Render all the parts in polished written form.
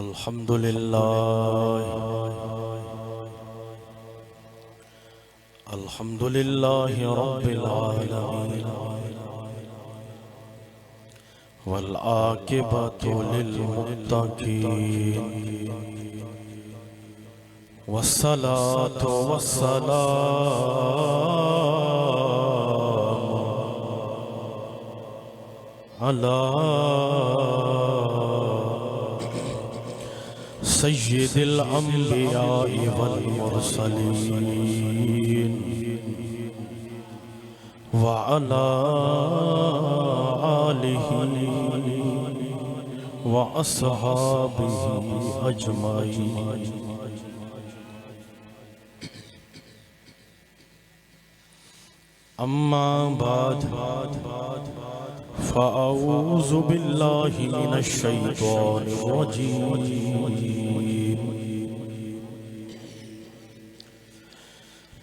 الحمد لله الحمد لله رب العالمين والعاقبة للمتقين والصلاة والسلام على سيد الأنبياء والمرسلين وعلى آله وأصحابه أجمعين. أما بعد فأعوذ بالله من الشيطان الرجيم.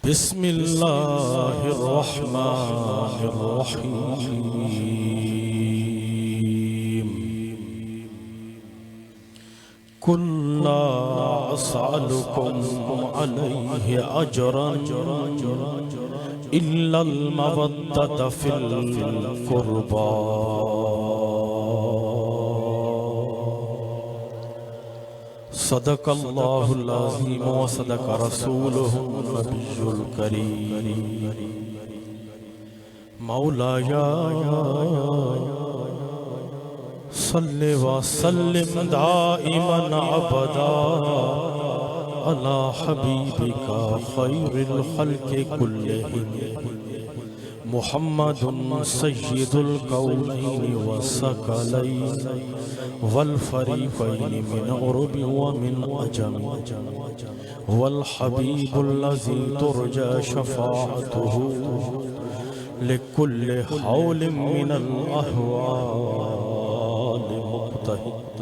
بسم الله الرحمن الرحيم. قل لا أسألكم عليه أجرا إلا المودة في القربى صدق الله العظيم وصدق رسوله النبي الكريم. مولاي صل وسلم دائما أبدا على حبيبك خير الخلق كلهم محمد سيد الكونين والثقلين والفريقين من عرب ومن عجم، هو الحبيب الذي ترجى شفاعته لكل حول من الأهوال مقتهد.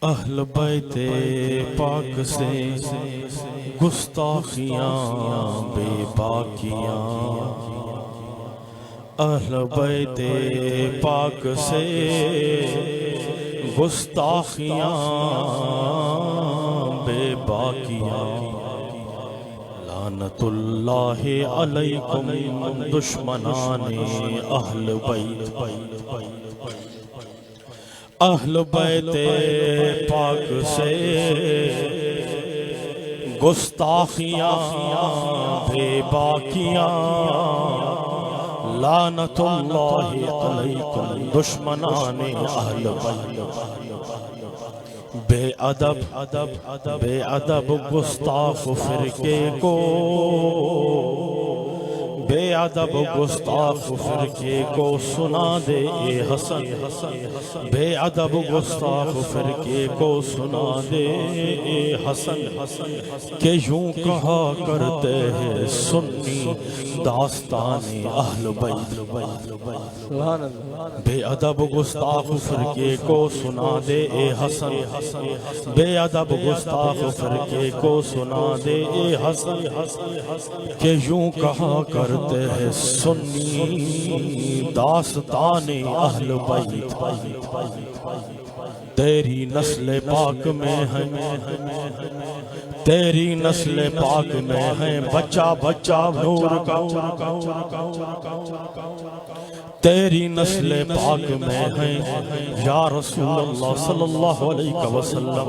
اہل بیت پاک سے گستاخیاں بے باکیاں، اہل بیت پاک سے گستاخیاں بے باکیاں، لعنت اللہ علیکم دشمنان اہل بیت. اہل بیت پاک سے گستاخیاں بے باکیاں، لعنت اللہ علیکم دشمنان اہل بیت. بے ادب گستاخ فرقے کو، بے ادب گستاخ فرقے کو سنا دے اے حسن، بے ادب گستاخ فرقے کو سنا دے اے حسن، کہ یوں کہا کرتے ہیں سنی داستان اہل بیت. بے ادب گستاخ فرقے کو سنا دے اے حسن، بے ادب گستاخ فرقے کو سنا دے اے حسن، کہ یوں کہا کرتے ہیں سنی داستان اہل بیت. تیری نسل پاک میں ہے، تیری نسل پاک میں ہے بچہ بچہ نور کا، تیری نسل پاک میں ہے یا رسول اللہ صلی اللہ علیہ وسلم،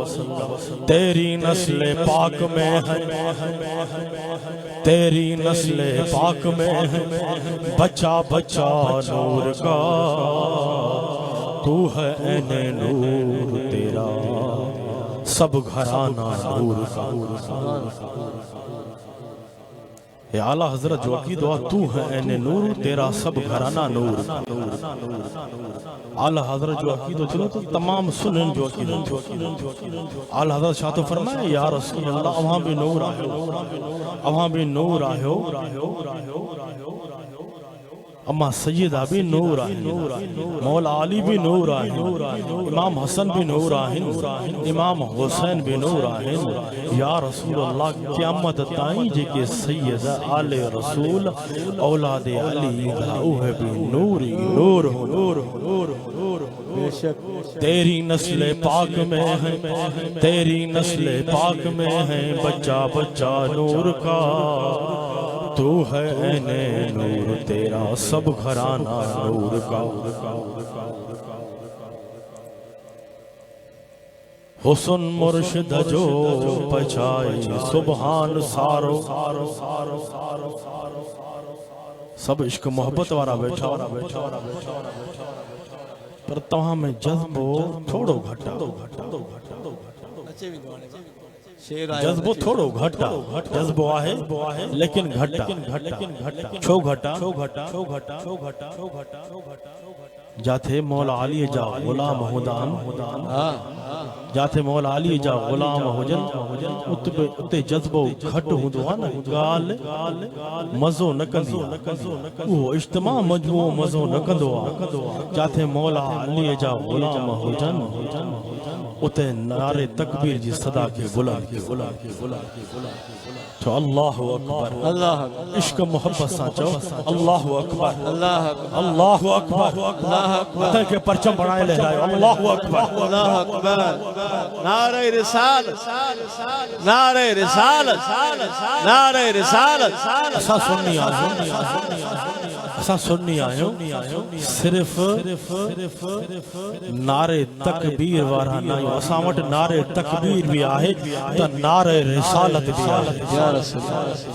تیری نسل پاک میں ہے، تیری نسل پاک میں ہے بچہ بچہ نور کا، تو ہے عین نور تیرا سب گھرانہ نور کا. اے اعلیٰ حضرت جو عقید ہوا تو ہے عین نور تیرا سب گھرانہ نور. اعلیٰ حضرت جو عقید ہو چلو تو تمام سنن جو عقید ہو. اعلیٰ حضرت شاہ تو فرمائے یا رسول اللہ وہاں بھی نور آئے ہو، وہاں بھی نور آئے ہو، اما سیدہ بھی نور آہن مولا علی بھی نور آہن امام حسن بھی نور آہن امام حسین بھی نور آہن یا رسول اللہ قیامت تائیں جے کہ سیدہ آل رسول اولاد علی دھاؤہ بھی نوری نور ہو نور ہو نور ہو نور ہو تیری نسل پاک میں ہے تیری نسل پاک میں ہے بچہ بچہ نور کا تو ہے عین نور تیرا سب گھرانہ نور کا حسن مرشد جو پچھائی سبحان سارو سب عشق محبت وارا بیٹھا پر تمہاں میں جذبو تھوڑو گھٹا جذبو تھوڑو گھٹا جذبو آہے لیکن گھٹا چھو گھٹا جاتے مولا علی جا غلام ہودان جاتے مولا علی جا غلام ہوجن اتے جذبو گھٹ ہودوانا گال مزو نکندی وہ اجتماع مجموع مزو نکندوا جاتے مولا علی جا غلام ہوجن اتے نعرے تکبیر جی صدا کے بلند تو اللہ اکبر عشق محبت سانچو اللہ اکبر اللہ اکبر وطن کے پرچم بڑھائے لے رہا ہے اللہ اکبر نعرہ رسالت نعرہ رسالت نعرہ رسالت ایسا سننی آئیوں صرف نعرہ تکبیر وارا نہیں اسامت نعرہ تکبیر بھی آئے تو نعرہ رسالت بھی آئے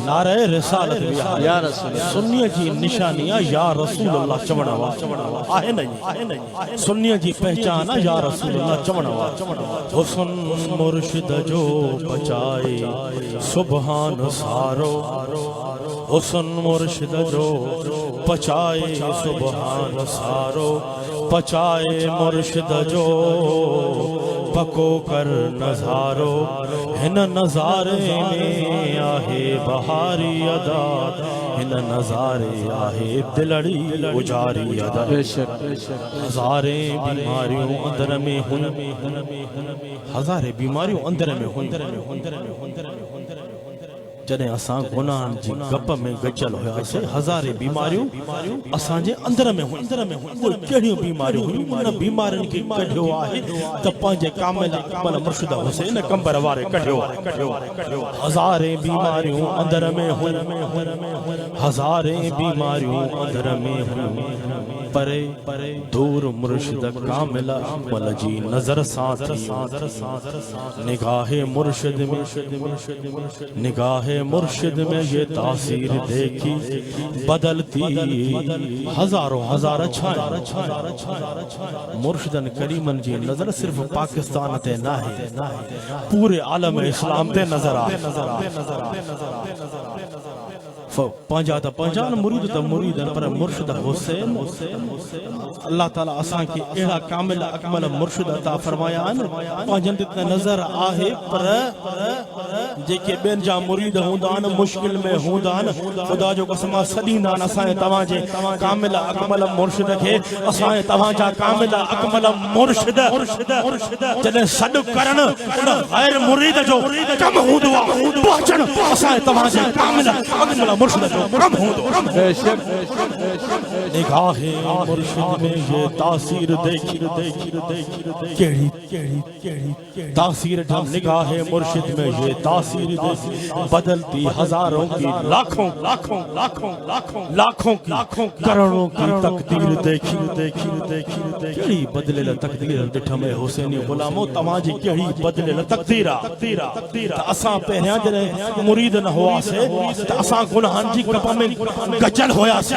نعرہ رسالت بھی آئے سنیہ جی نشانیاں یا رسول اللہ چمڑا آئے نہیں سنیہ جی پہچانا یا رسول اللہ چمڑا حسن مرشد جو بچائے سبحان سارو حسن مرشد جو پچائے سبحان سارو پچائے مرشد جو پکو کر نظارو ہن نظارے میں آہے بہاری ادا ہن نظارے آہے دلڑی اجاری ادا ہزارے بیماریوں اندر میں ہن ہزارے بیماریوں اندر میں ہن جنہیں اساں گناہ جی گپ میں گچل ہویا سے ہزارے بیماریوں اساں جے اندر میں ہوئی وہ کیڑیوں بیماریوں ہوئی ان بیمارن کی کڑھیو آئے تب پانجے کامل اکمل مرشدہ حسین کمبر وارے کڑھیو ہزارے بیماریوں اندر میں ہوئی ہزارے بیماریوں اندر میں ہوئی پرے دور مرشد کامل اکمل جی نظر ساتھی نگاہ مرشد میں نگاہ مرشد میں یہ تاثیر دیکھی بدلتی ہزاروں ہزار چھائیں مرشدن کریمن جی نظر صرف پاکستان تے نہ ہے پورے عالم اسلام تے نظر آئے پانجا تا پانجان مرید تا مریدن پر مرشد حسین اللہ تعالیٰ اسان کی اڑا کامل اکمل مرشد عطا فرمایا پانجن تتنے نظر آہے پر جے کہ بین جا مرید ہوندان مشکل میں ہوندان خدا جو قسمہ صدیندان اسائیں تواجے کامل اکمل مرشد کے اسائیں تواجا کامل اکمل مرشد جنہیں صد کرن ان غیر مرید جو کم ہوندوا پہنچن اسائیں تواجے کامل اکمل مرشد جو کم ہوندوا نگاہ مرشد میں یہ تاثیر دیکھی کیڑی تاثیر جب نگاہ مرشد میں یہ تاثیر دیکھی بدلتی ہزاروں کی لاکھوں کی کروڑوں کی تقدیر دیکھی کیڑی بدلے تقدیر ڈٹھا میں حسینی غلاموں تماجی کیڑی بدلے تقدیرہ اساں پہنیاں جنہیں مرید نہ ہوا سے اساں گناہان جی کپا میں گجل ہویا سے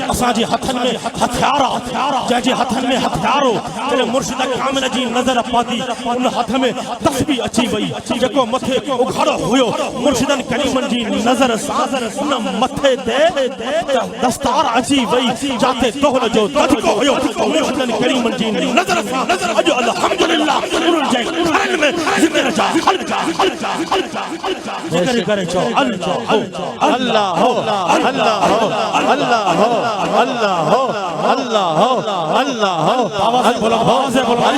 اساں جی ہتھن میں ہتھیارا جی ہتھن میں ہتھیارو تیرے مرشد کامل جی نظر پاتی ان ہتھ میں تسبیح اچھی وئی جکو متھے اگھڑو ہوئے مرشدن کریمن جی نظر سازر ان متھے دے دستار اچھی وئی جاتے دوہل جو دھکو ہوئے مرشدن کریمن جی نظر سازر اجو الحمدللہ انہوں جائے کھرن میں ذکر جا ذکر کرے چھو اللہ اللہ اللہ اللہ اللہ اللہ آواز بولا آواز بولا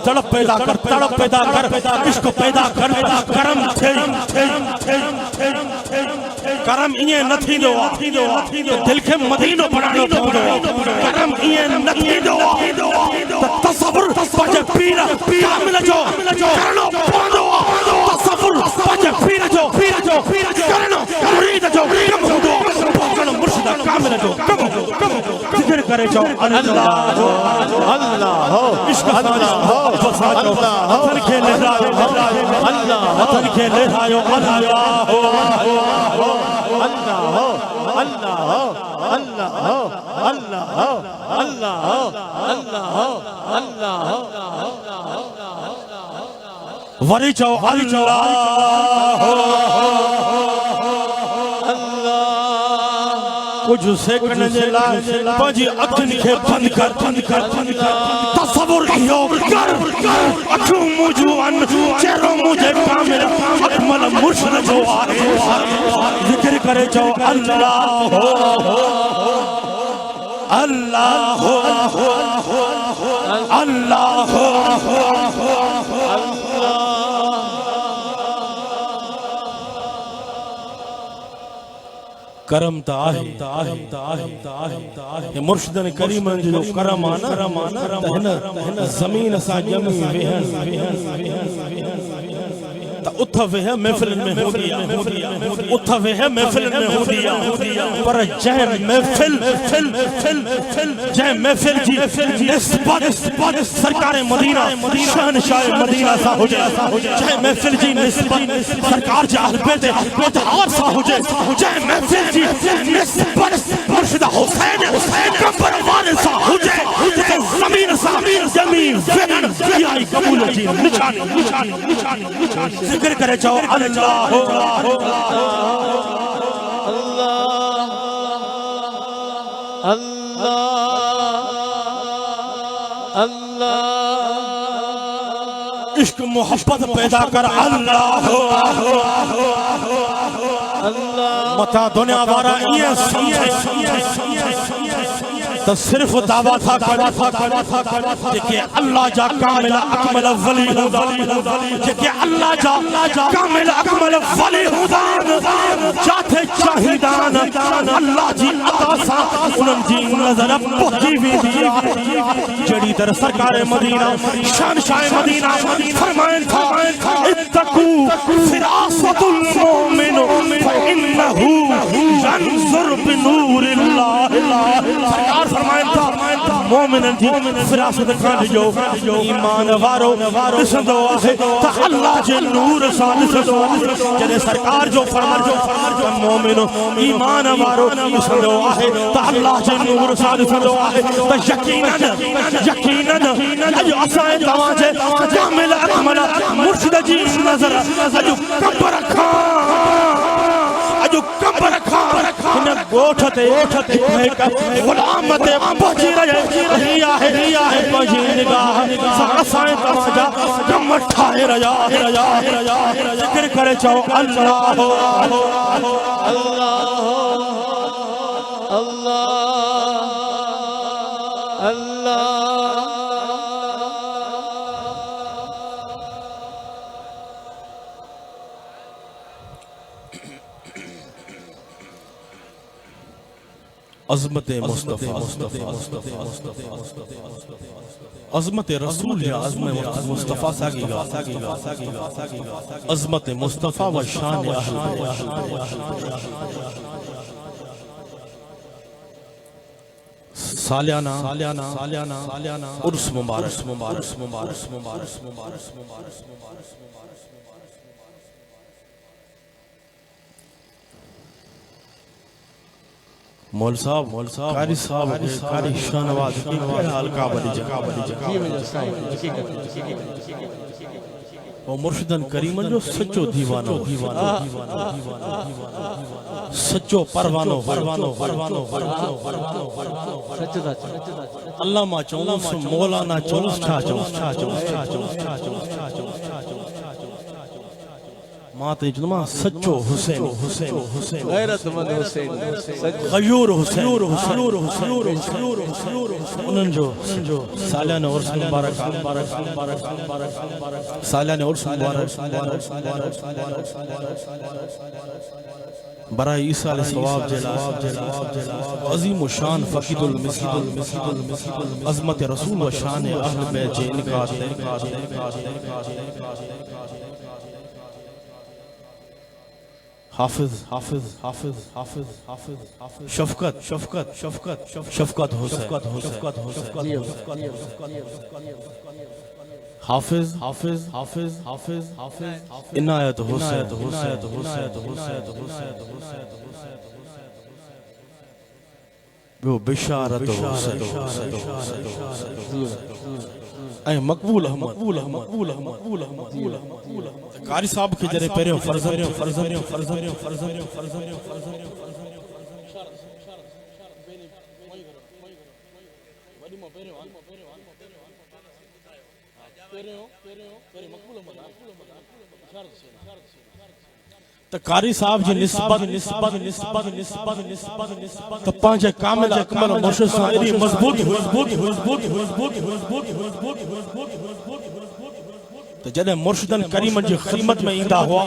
تڑپ پیدا جو تڑپ پیدا کر عشق پیدا کر کرم کرم یہ نہ تھی دو دل کے مدینہ بنانا کرم یہ نہ تھی دو تصور پجے پیرا کامل جو کرنو پوندو تصور پجے پیرا جو کرنو مرید جو کم ہو پوکن مرشد کامل جو کم ذکر کرے جو اللہ اللہ عشق اللہ وطن کے لہرائے اللہ وطن کے لہرائے وری چو کچھ سیکنڈ جلا پنجی اکھن کے بند کر تصور کیو کر اکھوں موجوان چہروں مجھے کامل اکمل مرشد جو آئے ذکر کرے جو اللہ اللہ اللہ کرم تاہی مرشدن کریم جو کرم آنا زمین سا جمی وہن تا اتھا وہ محفل میں ہو دیا اتھا وہ محفل میں ہو دیا پر جہ محفل جی نسبت سرکار مدینہ شہنشاہ مدینہ سا ہو جائے جہ محفل جی نسبت سرکار جہ اہل بیت اتحاد سا ہو جائے جہ محفل جی نسبت مرشد حسین کبر والد سا ہو جائے زمین سا زمین وہن کیائی قبول جی نشانی ذکر کرے چاہو اللہ اللہ اللہ عشق محبت پیدا کر اللہ متا دنیا وارا یہ سمجھے تو صرف دعویٰ تھا کہ اللہ جا کامل اکمل ولی ہوں کہ اللہ جا کامل اکمل ولی ہوں چاہتے چاہیدان اللہ جی عطا سا انہوں جی نظر پہنچی بھی جڑی در سرکار مدینہ شہنشاہ مدینہ فرمائن تھا اتقو فراست المومن فإنہو ینظر بنور اللہ سرکار فرمائن تھا مومنن جی فراست کھان جو ایمان وارو دسندو آہے تا اللہ جے نور سا دسندو آہے جنہیں سرکار جو فرمار مومنو ایمان وارو دسندو آہے تا اللہ جے نور سا دسندو آہے تا یقیناً اجو اسائیں تواجے کامل اکمل مرشد جی نظر اجو کبر کھان انہیں گوٹھتے غلامتے پہنچی رہے ریا ہے پہنچی نگاہ ساسائیں تماجا کمٹھائے ریا ذکر کرے چاہو اللہ اللہ اللہ اللہ عظمت مصطفیٰ عظمت رسول یا عظمت مصطفیٰ ساگی گا عظمت مصطفیٰ و شان اہل سالیانہ عرس مبارک مول صاحب قاری صاحب قاری شانواز کی حال کا بڑی جگہ او مرشدن کریمن جو سچو دیوانو سچو پروانو علامہ چونس مولانا چونس مات جنما سچو حسین غیرت مند حسین غیور حسین انہن جو سالانہ عرس مبارک سالانہ عرس مبارک برائے عیسیٰ علیہ الثواب جلا عظیم و شان فقید المثال عظمت رسول و شان اہل بیت انقاد حافظ شفقت حسین حافظ عنایت حسین بشارت حسین مقبول احمد قاری صاحب کے جرے پیرے فرزند قاری صاحب جی نسبت تو پانچے کامل اکمل مرشد سائری مضبوط تو جنہیں مرشدن کریمن جی خدمت میں ایندہ ہوا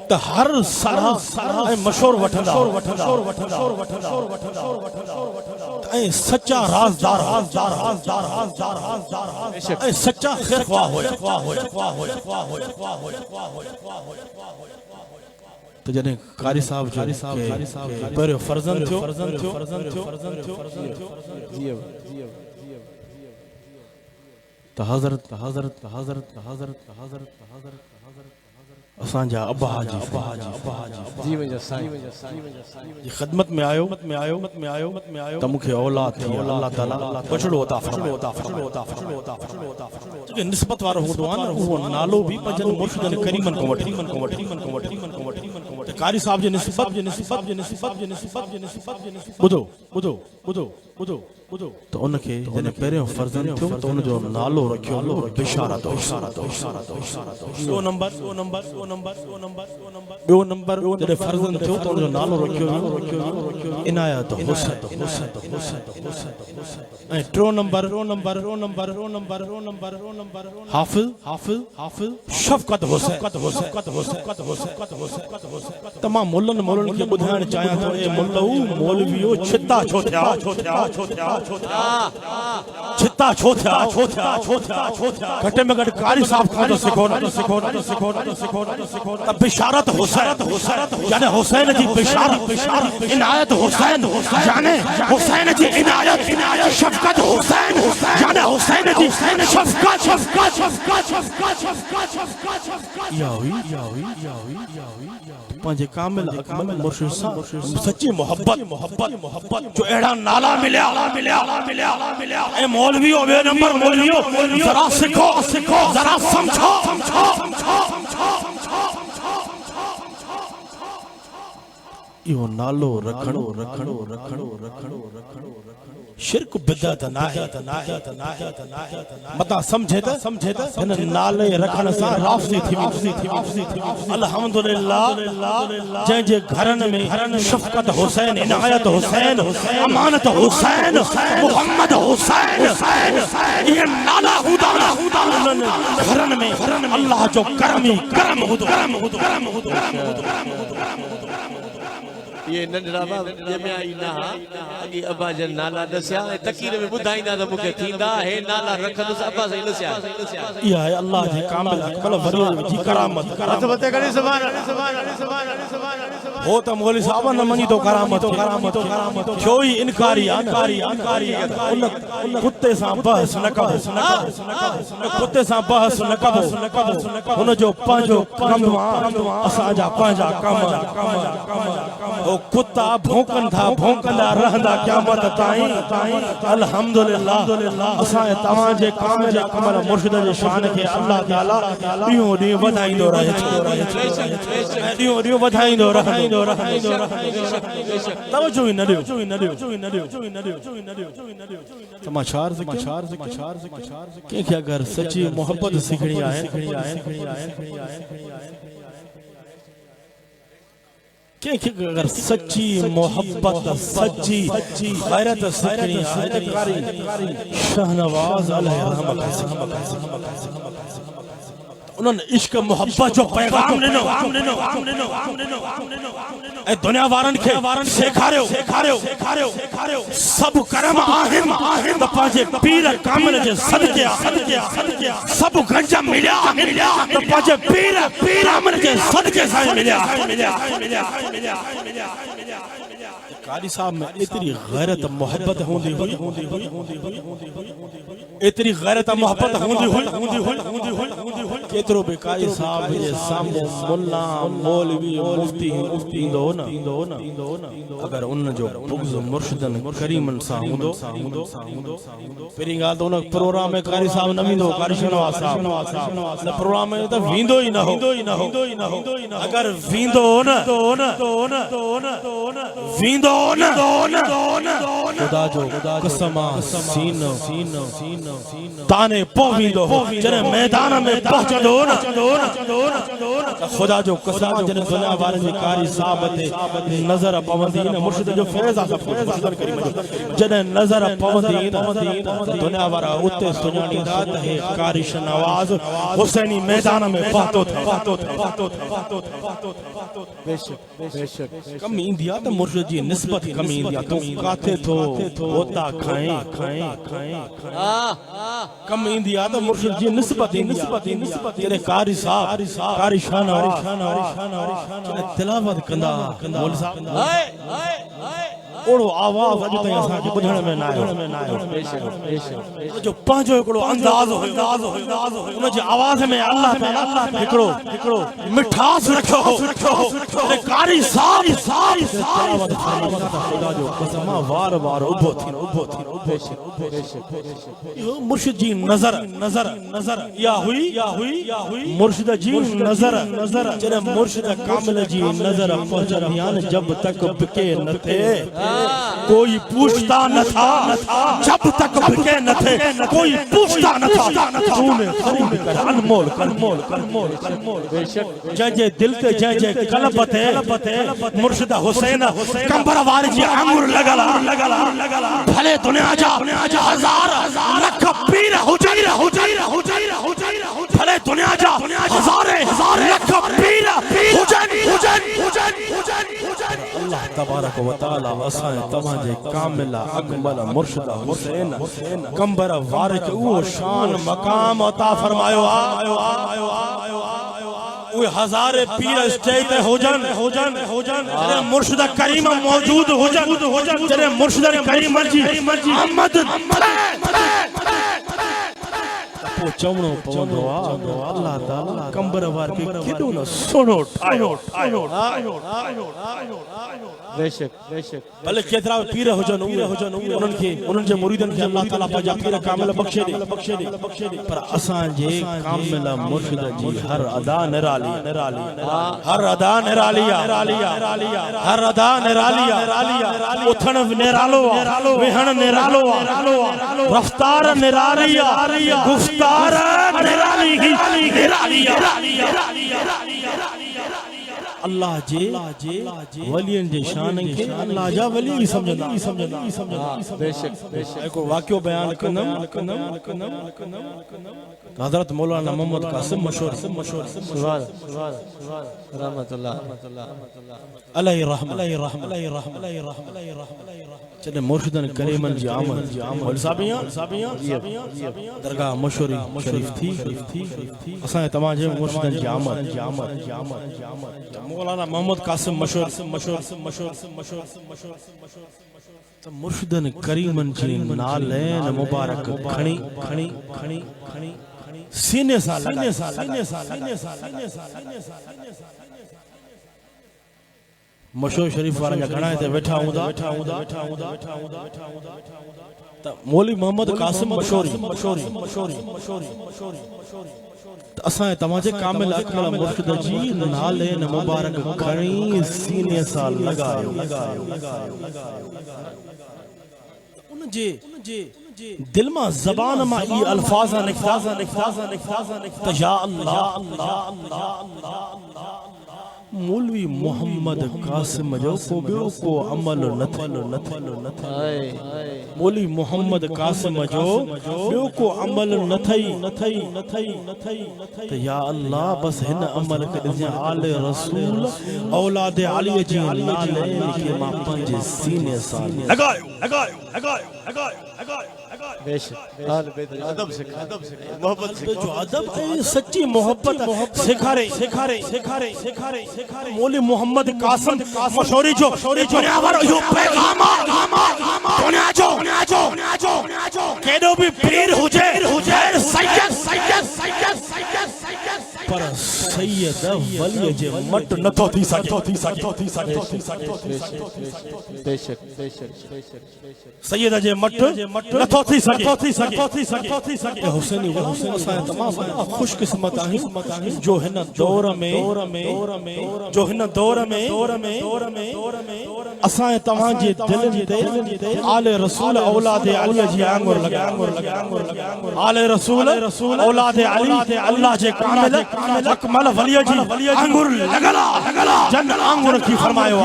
تو ہر سارا مشہور وٹھندا سچا رازدار سچا خیر خواہ ہویا تو جنہیں قاری صاحب پہلے فرزند تھو تو حضرت اسان جا ابا حاجی خدمت میں آیو تو مکھے اولاد تھی اللہ تعالیٰ بچڑو عطا فرمائے نسبت وارو ہوندوان وہ نالو بھی پجن مرشدن کریمن کو وٹھی قاری صاحب جی نسبت بدو تو ان کے جنہیں پہرے فرزند تھو تو ان جو نالو رکھو بشارت بیو نمبر جنہیں فرزند تھو تو ان جو نالو رکھو عنایت حسین ٹرو نمبر حافظ شفقت حسین تمام مولن کے بدھائن چاہیاں تو اے مولویو چھتا چھو تھیا گھٹے میں گھٹ قاری صاحب کھا تو سکھو بشارت حسین یعنی حسین جی بشارت عنایت حسین یعنی حسین جی عنایت شفقت حسین یعنی حسین جی شفقت یا ہوئی پانچے کامل اکمل مرشد سچی محبت جو ایڑا نالا ملیا اے مولویو بے نمبر مولویو ذرا سکھو ذرا سمجھو یہ نالو رکھڑو شرک بدعت متا سمجھے تا ان نالے رکھن سان رافضی تھی الحمدللہ جن جے گھرن میں شفقت حسین عنایت حسین امانت حسین محمد حسین یہ نالا گھرن میں اللہ جو کرم یہ ننڈرا باب جمع آئی نہا اگی ابا جن نالا دسیا تقیر میں بدھائی نا دا مکہ تھیندا ہے نالا رکھن اس ابا سے دسیا یہ ہے اللہ جی کامل اکمل وریل جی کرامت عظمت کرے سبحان ہو تا مولی صاحبہ نہ منی تو کرامت کیوئی انکاری کتے ساں بحث نکبو ان جو پانچو کم اسا جا پانچا کم او کتا بھونکن تھا بھونکندا رہندا قیامت تائیں الحمدللہ اساں تواں جے کامل کمل مرشد جے شان کے اللہ تعالی ڈیوں ڈیوں ودھائیندو رہے ڈیوں ڈیوں ودھائیندو رہے توجہ نہ ڈیو سماچار کہ اگر سچی محبت سکھڑی آئے کہ اگر سچی محبت سچی غیرت سکھڑی آئے شہنواز علیہ رحمت انہوں نے عشق محبت جو پیغام اے دنیا وارن کے سکھاریو سب کرم آہم تو پانچے پیر کامل جے صدقے سب گنجا ملیا تو پانچے پیر کامل جے صدقے سائیں ملیا قاری صاحب میں اتنی غیرت محبت ہوندی ہوئی اتنی غیرت محبت ہوندی ہوئی کترو بے قاری صاحب یہ سامو ملا مولوی مفتی دو نا اگر ان جو بغض مرشدن کریمن سا ہوندو پھر گال تو ان پروگرام میں قاری صاحب نمیندو قاری شنواز صاحب پروگرام میں تو ویندو ہی نہ ہو اگر ویندو خدا جو قسمہ سینو تانے پویندو جنہیں میدان میں پہنچ دو خدا جو قسمہ جنہیں دنیا والے میں قاری صاحب تے نظر پوندین مرشد جو فیض آسف مرشد کریم جنہیں نظر پوندین دنیا والا اتے سنیانی داد ہے قاری شنواز حسینی میدان میں پہتو تھا بے شک کم اندیا تو مرشد جی نسبت کم اندیا تو کاتے تھو ہوتا کھائیں کم اندیا تو مرشد جی نسبت تیرے قاری صاحب قاری شنواز تلاوت کندا مول صاحب اوڑو آواز اج تائیں اساں کے بدھن میں نہ آئے جو پانچو ہکڑو انداز ہوئے ان جی آواز میں اللہ تعالی ہکڑو مٹھاس رکھو تے قاری صاحب خدا جو قسم وار ابھو تھی مرشد جی نظر یا ہوئی مرشد جی نظر چرے مرشد کامل جی نظر پہنچیان جب تک بکے نہ تھے کوئی پوچھتا نہ تھا جب تک بکے نہ تھے کوئی پوچھتا نہ تھا تو نے خرید کر انمول جے دل تے جے قلب تے مرشد حسین کمبر وار جی انگور لگلا بھلے دنیا جا ہزار لکھ پیر حجیر بھلے دنیا جا ہزار لکھ پیر حجیر اللہ تبارک و تعالی وسائے تمہاں جے کاملہ اکمل مرشد حسین کمبر وارک او شان مقام عطا فرمایو اوہ ہزار پیر اسٹیج تے ہو جن جنہیں مرشد کریم موجود ہو جن جنہیں مرشد کریم جی محمد وہ چونو پوندو اللہ تعالی کمبر وار کے کدو نہ سنو ٹائیو بے شک بلے کترا پیر ہو جن انہن کے مریدن کے اللہ تعالی پاجا پیر کامل بخشے دے پر اساں جے کامل مرشد جی ہر ادا نرالیا اتھن نرالو وہن نرالو رفتار نرالیا گفتار نرالی اللہ جے ولین جے شان کے اللہ جا ولی سمجھنا بے شک ایک واقعہ بیان کنم حضرت مولانا محمد قاسم مشہور سبحان رحمت اللہ علیہ رحمت چلے مرشدن کریمن جی آمد مول صاحبیاں درگاہ مشہوری شریف تھی اساں تمام جے مرشدن جی آمد مولانا محمد قاسم مشہور مرشدن کریمن جی نالین مبارک کھنی سینے سا مشہور شریف وارن جا گھنا تے بیٹھا ہوندا مولوی محمد قاسم مشوری اساں تماجے کامل اکمل مرشد جی نالے مبارک گھنی سینے سال لگایو ان جے دل ما زبان ما ای الفاظ نکتا یا اللہ مولوی محمد قاسم جو کو بیو کو عمل نتھل مولوی محمد قاسم جو بیو کو عمل نتھئی یا اللہ بس ہن عمل کدے آل رسول اولاد علی جی نالے کے ما پنج سینے سال لگایو بے شک ادب سکھا محبت جو ادب سچی محبت سکھارے مولوی محمد قاسم مشوری جو دنیا ور یو پیغام دنیا جو کیڑو بھی پیر ہوجے سید پر سید ولی جے مٹ نتھو تھی سکے بے شک سید جے مٹ نتھو تھی سکے حسینی اساں تمام خوش قسمت آہی جو ہن دور میں اساں تمام جے دل تے آل رسول اولاد علی جی آنگور لگا آل رسول اولاد علی اللہ جے کامل اکمل ولی جی آنگور لگلا جن آنگور کی فرمایو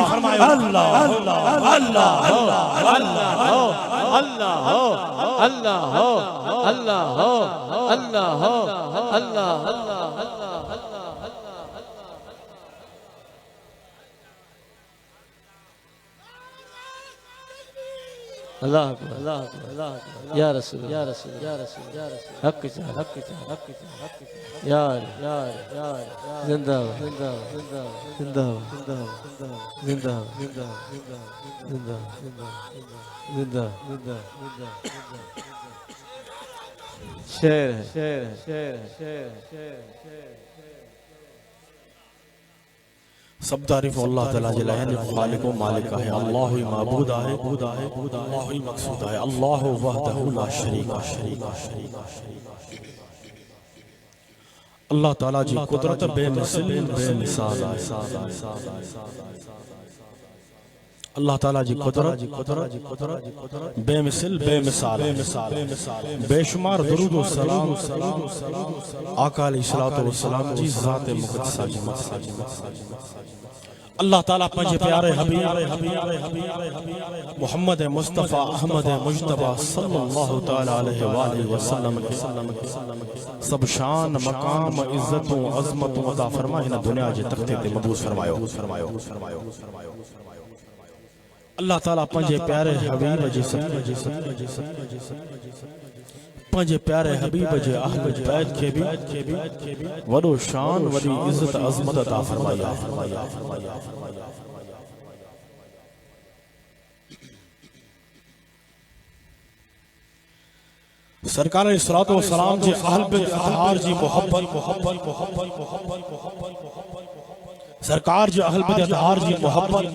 اللہ یا رسول حق یار زندہ شعر سب تعریف اللہ تعالیٰ جلائے خالق و مالک ہے اللہ ہی معبود ہے اللہ ہی مقصود ہے اللہ وحدہ لا شریک اللہ تعالیٰ جی قدرت بے مثل بے مثال ہے اللہ تعالیٰ جی قدرت بے مثل بے مثال بے شمار درود و سلام آقا علیہ السلام جی ذات مقدسہ جی اللہ تعالیٰ پنجے پیارے حبیب محمد مصطفیٰ احمد مجتبہ صلی اللہ تعالیٰ علیہ وآلہ وسلم سب شان مقام عزت و عظمت و عطا فرمائے دنیا جے تختے تے مبوس فرمائیو اللہ تعالیٰ پنجے پیارے حبیب جی پنجے پیارے حبیب جے اہل بیت کے بھی وڈو شان وڈی عزت عظمت عطا فرمایا سرکار علیہ الصلوۃ والسلام جے اہل بیت اطہار جی محبت سرکار جو اہل بیت اطہار جی محبت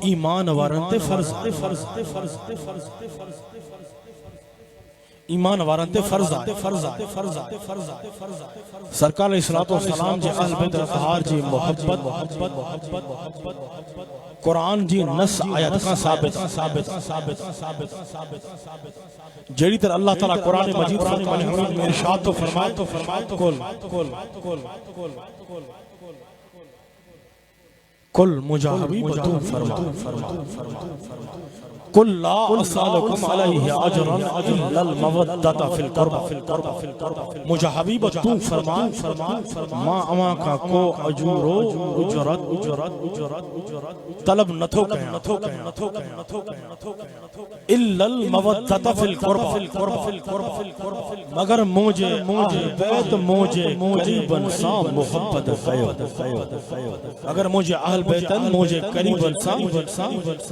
ایمان وارن تے فرض ایمان وارن تے فرض سرکار علیہ السلام جی اہل بیت اطہار جی محبت قرآن جی نس آیت کا ثابت جیڑی تر اللہ تعالیٰ قرآن مجید فرقان حمید میں ارشاد تو فرمائے کل مجاہبی بدون فرما قل لا اسالکم علیہ اجرا الا المودۃ فی القربى مجھے تو فرما ما اما کا کو اجورو اجرت طلب نتھو کہیں الا المودۃ فی القربى مگر مجھے بیت مجھے قریباً سا محبت کیو اگر مجھے اہل بیتن مجھے قریباً سا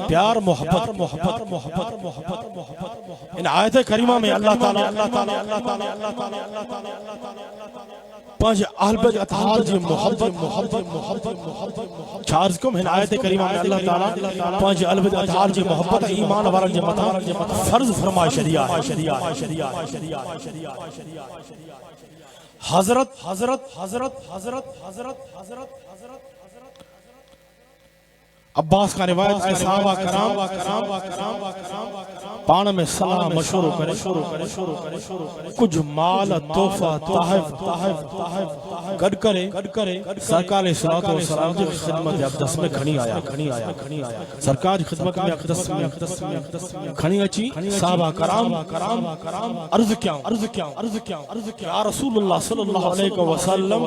پیار محبت ان آیت کریمہ میں اللہ تعالیٰ پانچ اہل بیت اطہار جی محبت چارز کم ہن آیت کریمہ میں اللہ تعالیٰ پانچ اہل بیت اطہار جی محبت ایمان وارن جی مطا فرض فرمائے شریعہ حضرت عباس کا روایت ہے صحابہ کرام پان میں صلاح مشورہ کرے کچھ مال تحفہ تحائف گڑ کرے سرکار صلاۃ والسلام کی خدمت اقدس میں کھنی آیا سرکار خدمت میں اقدس میں کھنی اچھی صحابہ کرام عرض کیا یا رسول اللہ صلی اللہ علیہ وسلم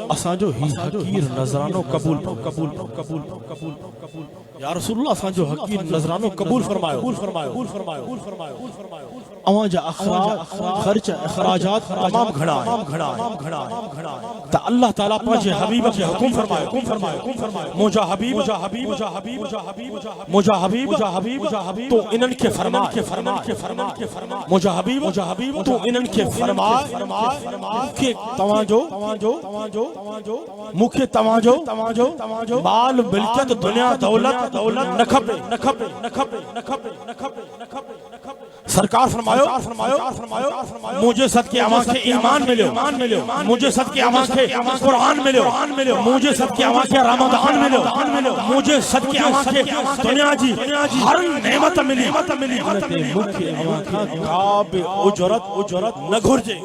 اساں جو ہی حقیر نظرانو قبول یا رسول اللہ اساں جو حقیر نظرانو قبول فرمائے اوہاں جا خرچ اخراجات تمام گھڑا تا اللہ تعالیٰ پانچے حبیب کے حکم فرمائے موجہ حبیب تو انن کے فرمائے موجہ حبیب تو انن کے فرمائے کہ مکھے توانجو مال ملکت دنیا دولت نکھپے سرکار فرمایو مجھے صدقے اما کے ایمان ملو مجھے صدقے اما کے قرآن ملو مجھے صدقے اما کے رمضان ملو مجھے صدقے اما کے دنیا جی ہر نعمت ملی مکھے اما کا کعب اجرت نہ گھرجے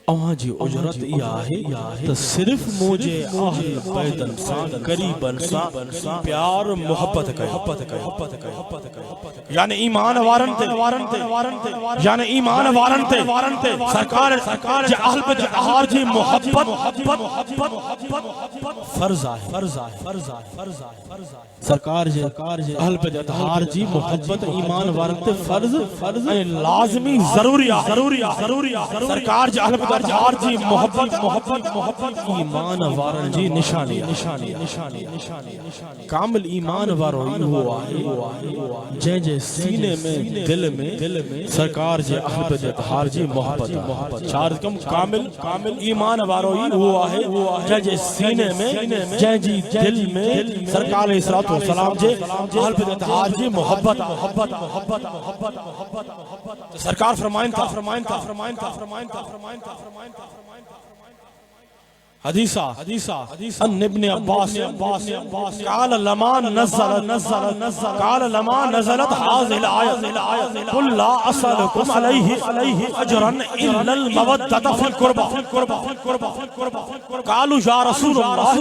اوہاں جی اجرت یہ ہے تو صرف مجھے اہل بیت انسان قریب انسان پیار محبت کرے یعنی ایمان وارنتے سرکار جی اہل بیت اطہار جی محبت فرض ہے سرکار جی اہل بیت اطہار جی محبت ایمان وارنتے فرض لازمی ضروری سرکار جی اہل بیت اطہار جی محبت ایمان وارن جی نشانی کامل ایمان واروئی ہوا ہے جے سینے میں دل میں سرکار جی اہل بیت اطہار جی محبت چار کم کامل ایمان واروئی ہوا ہے جے سینے میں جے جی دل میں سرکار علیہ الصلوۃ والسلام جی اہل بیت اطہار جی محبت سرکار فرمائن تھا حدیثہ ان ابن عباس قال لما نزلت هذه الآية قل لا أسألكم عليه أجرا إلا المودة في القربى قالوا يا رسول الله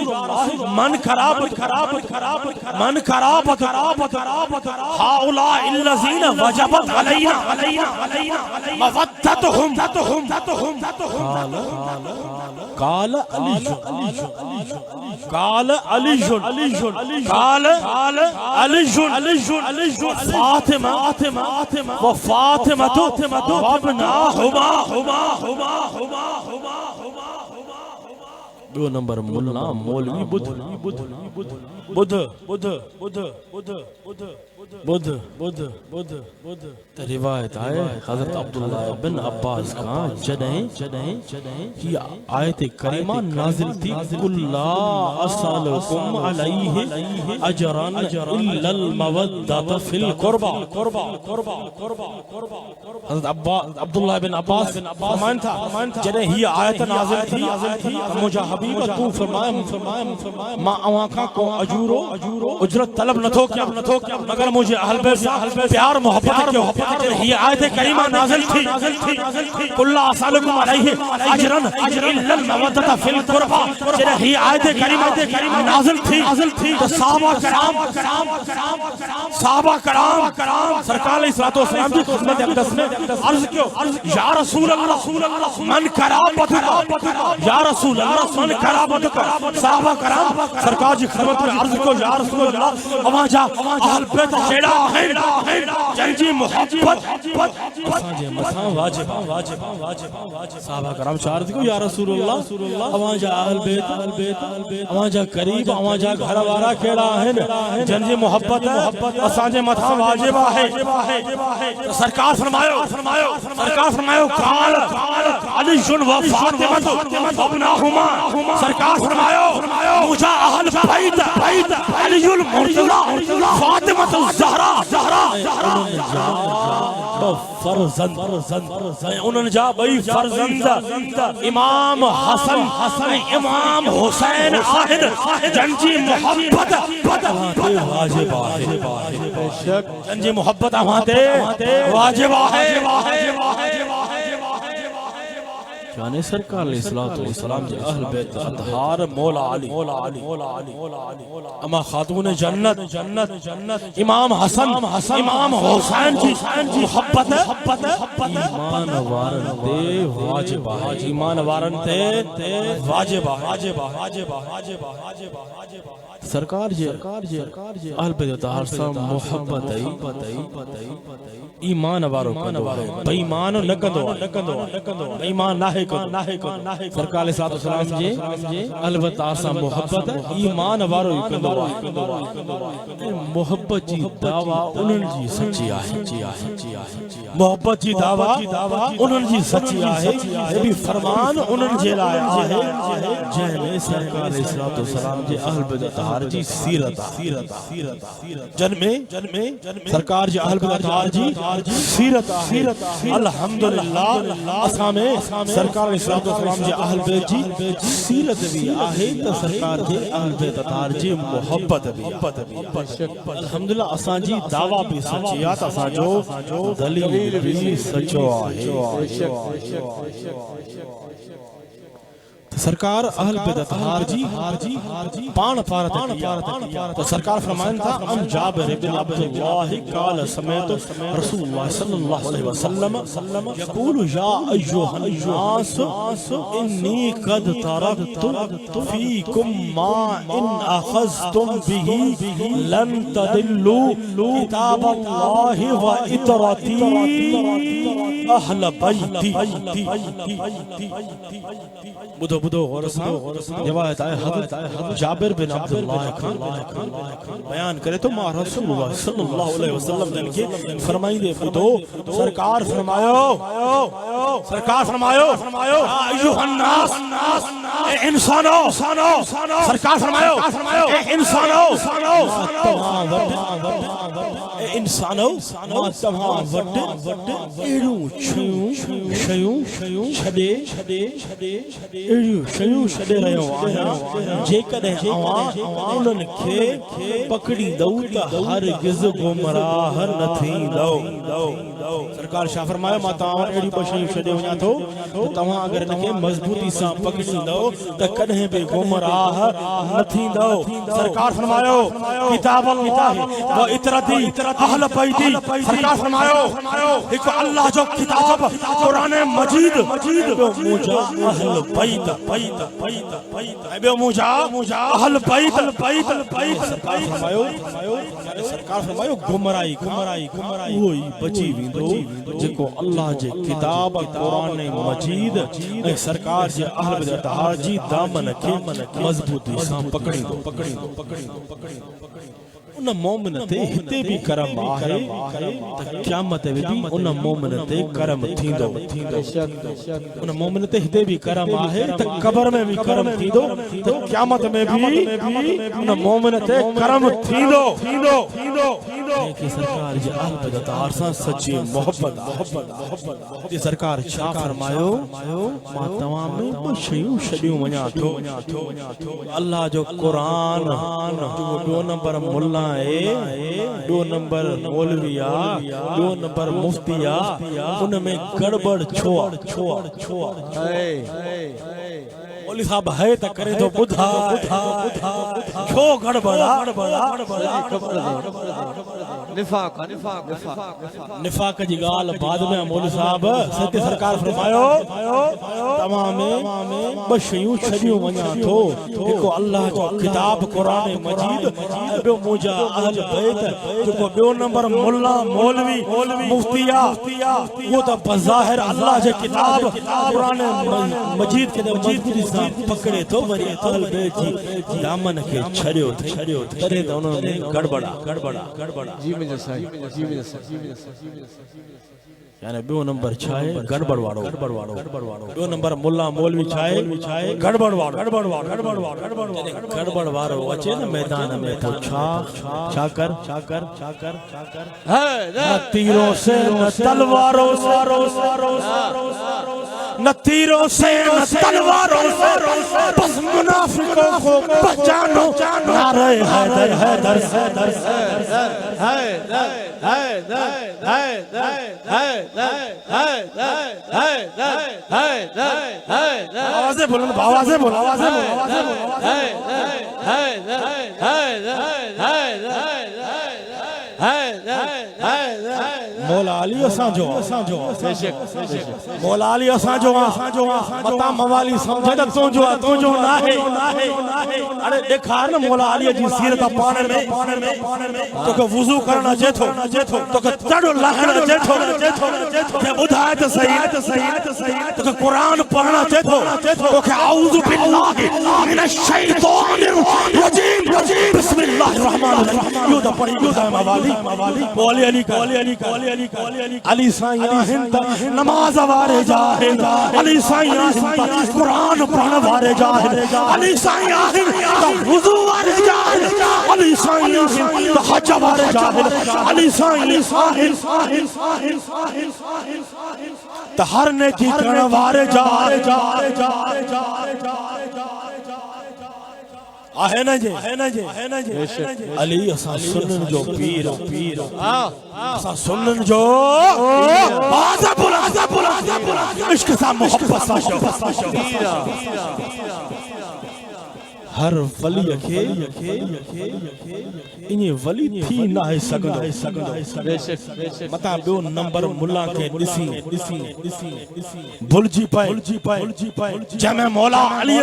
من كرابت هؤلاء الذين وجبت علينا مودتهم قال فاطمة وابناهما دو نمبر ملا مولوی بدھ روایت آئے حضرت عبداللہ بن عباس کا جدہیں کی آیت کریمہ نازل تھی قل لا اسألکم علیہ اجرا الا المودۃ فی القربى حضرت عبداللہ بن عباس فرمائن تھا جدہیں ہی آیت نازل تھی مجھے حبیب تو فرمائے ما اوانکا کو اجرت طلب نہ تھو کیا مگر مجھے اہل بیت پیار محبت کے یہ آیت کریمہ نازل تھی قل لا اسألکم علیہ اجرا الا المودۃ فی القربى یہ آیت کریمہ نازل تھی تو صحابہ کرام سرکار علیہ الصلوۃ والسلام کی خدمت اقدس میں عرض کیوں یا رسول اللہ من کرابتک یا رسول اللہ من کرابتک صحابہ کرام سرکار کی خدمت میں عرض کیوں یا رسول اللہ وہاں جا اہل بیت کھڑا ہے جنجی محبت اساں متھاں واجب صحابہ کرام چار کو یا رسول اللہ اواں جا اہل بیت اواں جا قریب اواں جا گھر وارا کھڑا ہے جنجی محبت اساں جے متھاں واجب ہے سرکار فرمایا قال علی و فاطمہ ابناہما سرکار فرمایا مجھا اہل بیت علی المرتضی فاطمہ الزہرا فرزند انہوں نے جا بھئی فرزند امام حسن امام حسین آہد جنجی محبت واجب آہے جنجی محبت آہاتے واجب آہے جانے سرکار علیہ السلام جے اہل بیت اطہار مولا علی اما خاتون جنت امام حسن امام حسین جی محبت ایمان وارن تے واجب ایمان وارن تے واجب سرکار جے اہل بیت اطہار سے محبت ایمان وارو کندو بے ایمان نہ کندو ایمان نہ سرکار علیہ السلام جے البتہ سا محبت ایمان وارو کندو محبت جی دعوی انہن جی سچی آہے محبت جی دعوی انہن جی سچی آہے یہ بھی فرمان انہن جے لایا آہے جن میں سرکار علیہ السلام جے اہل بیت اطہار جی سیرت جن میں سرکار جے اہل بیت اطہار جی سیرت الحمدللہ اسامے سرکار علیہ السلام جے اہل بیت جی سیرت بھی آہے تو سرکار جے اہل بیت اطہار جی محبت بھی الحمدللہ اساں جی دعویٰ بھی سچیات اساں جو دلیل بھی سچو آہے سرکار اہل بیت اطہار جی پان پارت تو سرکار فرمائن تھا ام جابر بن عبداللہ قال سمیت رسول اللہ صلی اللہ علیہ وسلم یقول یا ایوہ الناس انی قد ترکت فیکم ما ان اخذتم به لن تدلوا کتاب اللہ و اطرتی اہل بیتی بدو غور سے روایت ہے حضرت جابر بن عبداللہ بیان کرے تو ماں رسول اللہ صلی اللہ علیہ وسلم نے فرمائی دے بدو سرکار فرمایو ایوہ الناس اے انسانو سرکار فرمایو اے انسانو ما تمام وڈ ایڑوں شیوں چھڑے شیوں چھڑے رہے آیا جے کدیں آواں انہن کھے پکڑی دو تا ہرگز گمراہ نہ تھیندو سرکار شاہ فرمایا ما تاں ایڑی بشیوں چھڑے ہویا تو تواں اگر نکے مضبوطی سان پکڑی دو تا کدیں بھی گمراہ نہ تھیندو سرکار فرمایا کتاب اللہ و اطرتی اہل بیتی سرکار فرمایا ایک اللہ جو کتاب قرآن مجید مجھا اہل بیت بے مجھا اہل بیت سرکار فرمایو گمرائی وہی بچی ویندو جکو اللہ جے کتاب قرآن مجید سرکار جے اہل بیت اطہار جی دامن کے مضبوطی سان پکڑی دو ان مومن تے ہتے بھی کرم آہے قیامت بھی ان مومن تے کرم تھیندو ان مومن تے ہتے بھی کرم آہے تو قبر میں بھی کرم تھیندو تو قیامت میں بھی ان مومن تے کرم تھیندو کہ سرکار جی اہل بیت اطہار سان سچی محبت جی سرکار چھا فرمایو ما تمام شیوں شڈیوں ونیا تو اللہ جو قرآن جو 2 نمبر ملا دو نمبر مولویا 2 نمبر مفتیا ان میں گڑبڑ چھوڑ مولوی صاحب ہے تا کرے تو بدھا چھو گڑبڑا نفاق جی گال بعد میں مولوی صاحب ستی سرکار فرمایو تمام بشیوں چھڑیوں ونیا تو ایکو اللہ جو کتاب قرآن مجید بیو موجہ اہل بیت جو بیو نمبر ملا مولوی مفتیہ وہ تا بظاہر اللہ جو کتاب قرآن مجید کے مجید پکڑے تو بری اہل بیت جی دامن کے چھڑیوں ترے تو انہوں نے گڑبڑا جی مجھے صحیح یعنی بیو نمبر چھائے گڑبڑ وارو بیو نمبر ملا مولوی چھائے گڑبڑ وارو اچھے نا میدان میں تو چھا کر نہ تیروں سے نہ تلواروں نہ تیروں سے نہ تلواروں بس منافقوں کو پہچانو نعرہ حیدر آوازیں بولو مولا علی اساں جو مولا علی اساں جو متا موالی سمجھے تو جو نہ ہے ارے دیکھا نا مولا علی جی سیرت پانے میں تو کہ وضو کرنا چیتھو تو کہ چڑو لہنا چیتھو کہ بدھائے تو صحیح تو کہ قرآن پڑھنا چیتھو تو کہ اعوذ باللہ من الشیطان الرجیم بسم اللہ الرحمن الرحیم یوں دا پڑھی یوں دا موالی علی سائیں آہن نماز وارے جاہن علی سائیں آہن قرآن پڑھن وارے جاہن علی سائیں آہن وضو وارے جاہن علی سائیں آہن حج وارے جاہن علی سائیں آہن ہر نیکی کرن وارے جاہن آہے نا جی علی اساں سنن جو پیر اساں سنن جو آزا بولا عشق سا محبت سا شو ہر ولی اکھے انہی ولی تھی نہ ہے سگن مطا بیو نمبر ملا کے نسی بھلجی پائے جمع مولا علی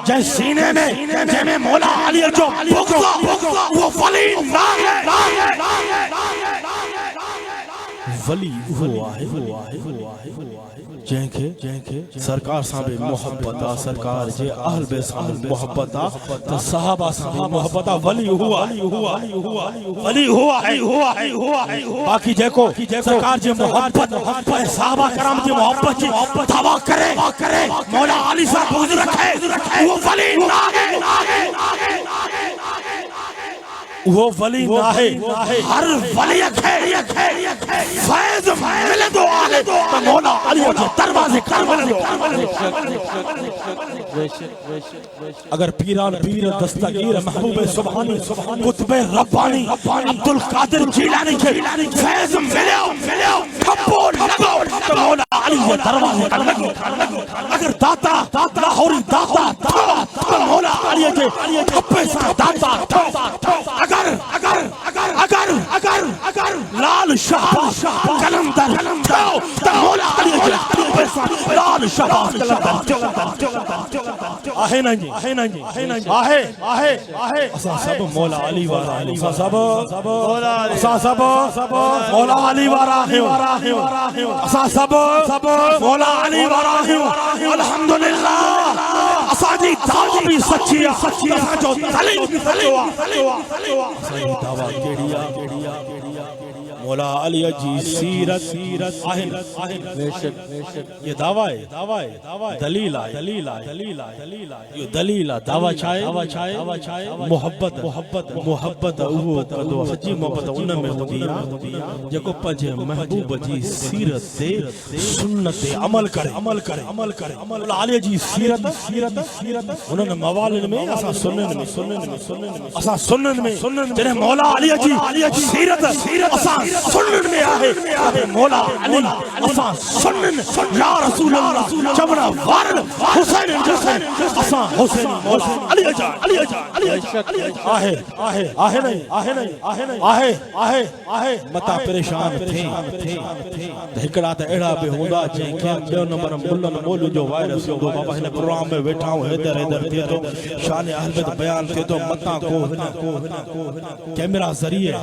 جائے سینے میں جمع مولا علی جو بغضا وہ ولی نہ ہے ولی ہوا ہے جن کے سرکار صاحب محبتا سرکار جے اہل بے صاحب محبتا تو صحابہ صاحب محبتا ولی ہوا ہے باقی جیکو سرکار جے محبت صحابہ کرام جے محبت جی دعویٰ کرے مولا علی صاحب بغض رکھے وہ ولی نہ ہے وہ ولی نہ ہے ہر ولی ہے فیض ملے دو آلے تو مولا علی کے دروازے کر ملے دو اگر پیران پیر دستگیر محبوب سبحانی قطب ربانی عبدالقادر جیلانی کے فیض ملے کھپو لگو تو مولا علی کے دروازے کر ملے اگر داتا لاہوری داتا تو مولا علی کے کھپے سا داتا اگر لال شہباز کلندر تو مولا علی کے لال شہباز کلندر آہے نا جی آہے اساں سب مولا علی وارا اساں سب مولا علی وارا اساں سب مولا علی وارا الحمدللہ اساں جی دعویٰ بھی سچی اساں جو دلیل بھی صحیح دعویٰ کیڑیا مولا علی جی سیرت یہ دعویٰ ہے دلیل یہ دلیل دعویٰ چھائے محبت وہ کدو سچی محبت ان میں ہوتی جکو پنجے محبوب جی سیرت تے سنت عمل کرے مولا علی جی سیرت انہوں نے موالن میں اساں سنن میں جنہیں مولا علی جی سیرت اساں سنن میں آہے مولا علی اساں سنن یا رسول اللہ چمڑا وارن حسین جسن اساں حسین مولا علی جان علی جان علی جان آہے آہے آہے نہیں آہے نہیں آہے نہیں آہے آہے آہے متا پریشان تھے ہکڑا تے اڑا بے ہوندا جے کہ بے نمبر ملن مولو جو وائرس دو بابا ہن پروگرام میں بیٹھا ہوں ادھر ادھر تھے تو شان اہل بیت بیان تھے تو متا کو کیمرہ ذریعے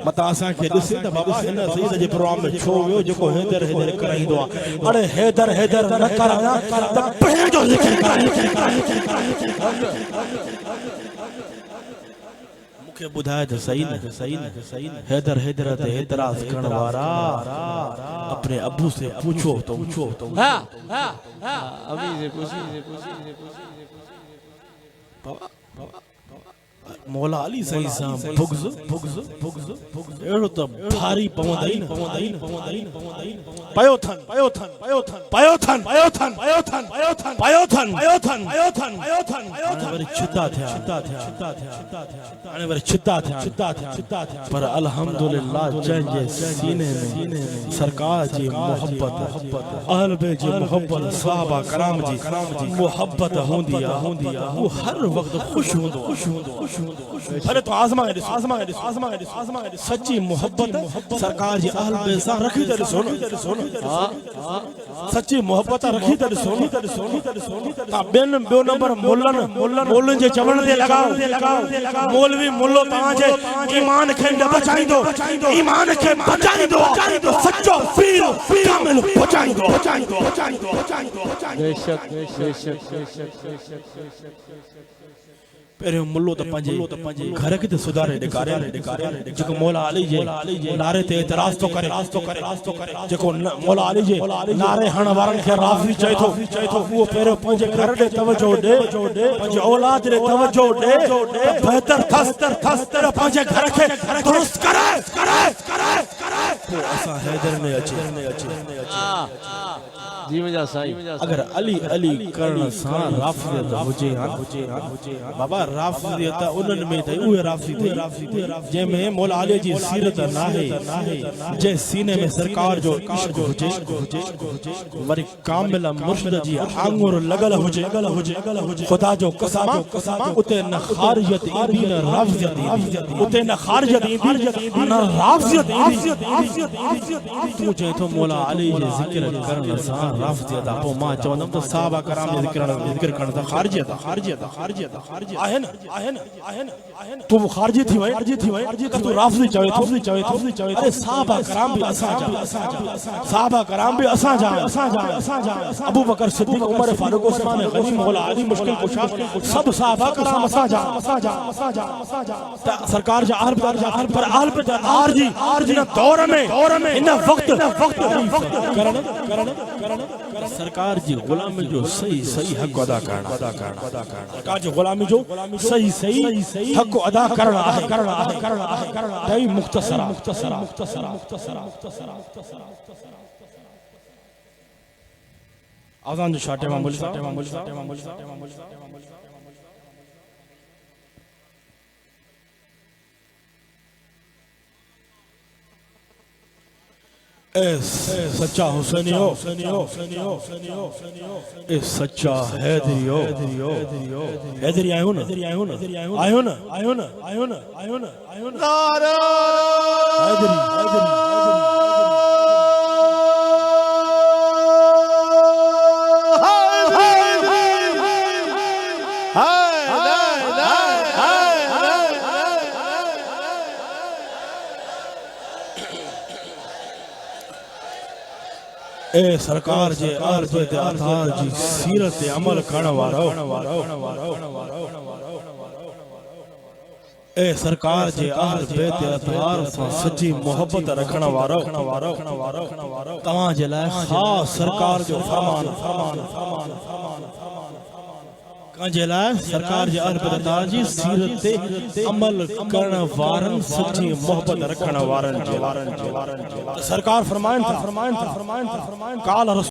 متا اساں کے دسے تے بابا ہن سید جے پروگرام میں چھو ویو جکو ادھر ادھر کرئی دو اڑے ادھر ادھر نہ کرایا تے پہے جو ذکر کرایا مکھے بدھائے تے صحیح نہ حیدر حیدر تے اعتراض کرن وارا اپنے ابو سے پوچھو تو ہاں ابھی سے پوچھی مولا علی صحیح سام بغض ایڑو تو بھاری پوندائی پیو تھن چھتا تھیا پر الحمدللہ جنجے سینے میں سرکار جی محبت اہل بیت جی محبت صحابہ کرام جی محبت ہوندیا وہ ہر وقت خوش ہوندو ارے تو آزما ہے سچی محبت سرکار جی اہل بیت سان رکھی تے سن سچی محبت رکھی تے سن تا بین بیو نمبر مولن جے چون دے لگاؤ مولوی مولو تاں جے ایمان کھے بچائیندو سچو پیر کامل بچائیندو بے شک پہرے ملو تو پنجے گھر کے تے سدارے ڈکارے جکو مولا علی جے نعرے تے اعتراض تو کرے جکو مولا علی جے نعرے ہن وارن کے رافضی چاہے تو وہ پہرے پنجے گھر دے توجہ دے پنجے اولاد دے توجہ دے بہتر تھس پنجے گھر کے درست کرے تو اساں حیدر میں اچے جی مجھا سائی اگر علی کرن سان رافضیت ہوجے بابا رافضیت انن میں تے اوہ رافضی جے میں مولا علی جی سیرت ناہے جے سینے میں سرکار جو عشق ہوجے وری کامل مرشد جی آنگور لگل ہوجے خدا جو قسم اتے نہ خارجت ایندی نہ رافضیت اتے نہ خارجت ایندی نہ رافضیت تو جے تو مولا علی جی ذکر کرن سان رافضیت اپو ماں چوندم تو صحابہ کرام ذکر کرن تا خارجیت آہن تو خارجی تھی وائے تو رافضی چاہے ارے صحابہ کرام بھی اساں جائیں ابو بکر صدیق عمر فاروق عثمان غنی مولا علی مشکل کشا سب صحابہ کرام اساں جائیں سرکار جا آل پر آر جی دور میں ان وقت سرکار جی غلامی جو صحیح حق ادا کرنا سرکار جو غلامی جو صحیح حق ادا کرنا ہے تئی مختصرہ آزان جو شاٹے معمولی اے سچا حسینی ہو اے سچا حیدری ہو حیدری آئے ہو نا نعرہ حیدری اے سرکار جے آل بیت اطہار جی سیرت عمل کرن وارو اے سرکار جے آل بیت اطہار سان سچی محبت رکھن وارو تواں جے لائے خاص سرکار جو فرمان کانجے لائے سرکار جے آل بیت اطہار جی سیرت عمل کرن وارن سچی محبت رکھن وارن سرکار فرمائن تھا قال رسول